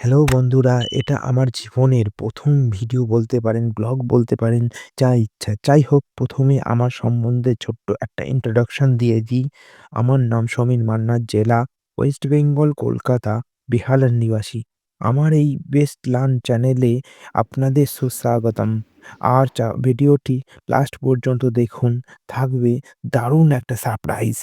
Hello বন্ধুরা, এটা আমার জীবনের ১ম ভিডিও বলতে পারেন, ব্লগ বলতে পারেন, যা ইচ্ছা। যাই হোক, ১ম এ আমার সম্বন্ধে ছোট্ট একটা introduction দিয়ে দিই। আমার নাম সমীর মান্না, জেলা ওয়েস্ট বেঙ্গল, কলকাতা, বেহালার নিবাসী। আমার এই বেস্ট লার্ন চ্যানেলে আপনাদের সুস্বাগতম। আর ভিডিওটি লাস্ট পর্যন্ত দেখুন, থাকবে দারুণ একটা সারপ্রাইজ।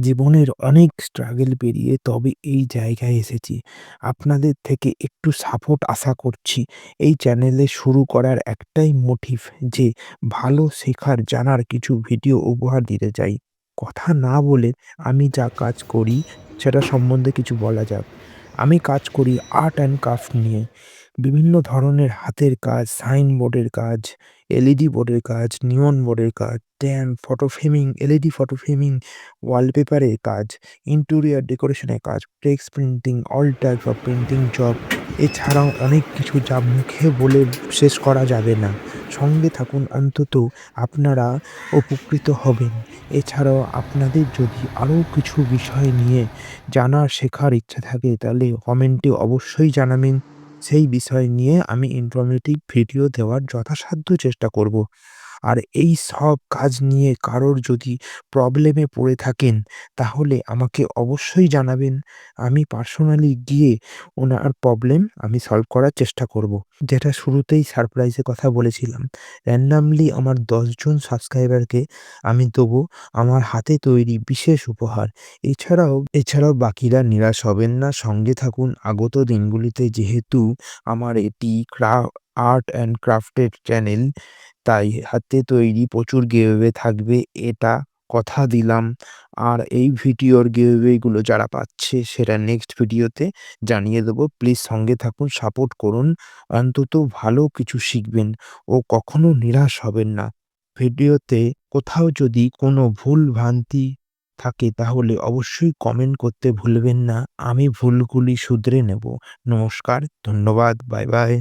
জীবনের অনেক স্ট্রাগল পেরিয়ে তবে এই জায়গায় এসেছি। আপনাদের থেকে একটু সাপোর্ট আশা করছি। এই চ্যানেলে শুরু করার একটাই মোটিভ যে ভালো শেখার, জানার কিছু ভিডিও উপহার দিতে চাই। কথা না বলে আমি যা কাজ করি সেটা সম্বন্ধে কিছু বলা যাক। আমি কাজ করি আর্ট অ্যান্ড ক্রাফট নিয়ে। বিভিন্ন ধরনের হাতের কাজ, সাইনবোর্ডের কাজ, এলইডি বোর্ডের কাজ, নিয়ন বোর্ডের কাজ, stamp, photo framing, LED photo framing, ওয়ালপেপারের কাজ, ইন্টেরিয়র ডেকোরেশনের কাজ, flex printing, all types of printing job, এছাড়াও অনেক কিছু যা মুখে বলে শেষ করা যাবে না। সঙ্গে থাকুন, অন্তত আপনারা উপকৃত হবেন। এছাড়াও আপনাদের যদি আরও কিছু বিষয় নিয়ে জানার, শেখার ইচ্ছা থাকে তাহলে কমেন্টে অবশ্যই জানাবেন। সেই বিষয় নিয়ে আমি ইনফরমেটিভ ভিডিও দেওয়ার যথাসাধ্য চেষ্টা করব। আর এই সব কাজ নিয়ে কারোর যদি প্রবলেমে পড়ে থাকেন, তাহলে আমাকে অবশ্যই জানাবেন। আমি পার্সোনালি গিয়ে ওনার প্রবলেম আমি সলভ করার চেষ্টা করব। যেটা শুরুতেই সারপ্রাইজের কথা বলেছিলাম। র‍্যান্ডমলি আমার ১০ জন সাবস্ক্রাইবারকে আমি দেবো আমার হাতে তৈরি বিশেষ উপহার। এছাড়াও বাকিরা নিরাশ হবেন না, সঙ্গে থাকুন আগত দিনগুলিতে। যেহেতু আমার এটি আর্ট অ্যান্ড ক্রাফটের চ্যানেল, তাই হাতে তৈরি প্রচুর গিভঅ্যাওয়ে থাকবে, এটা কথা দিলাম। আর এই ভিডিওর গিভঅ্যাওয়েগুলো যারা পাচ্ছে সেটা নেক্সট ভিডিওতে জানিয়ে দেবো। প্লিজ সঙ্গে থাকুন, সাপোর্ট করুন। অন্তত ভালো কিছু শিখবেন ও কখনো নিরাশ হবেন না। ভিডিওতে কোথাও যদি কোনো ভুল ভ্রান্তি থাকে তাহলে অবশ্যই কমেন্ট করতে ভুলবেন না। আমি ভুলগুলি শুধরে নেব। নমস্কার, ধন্যবাদ, বাই বাই।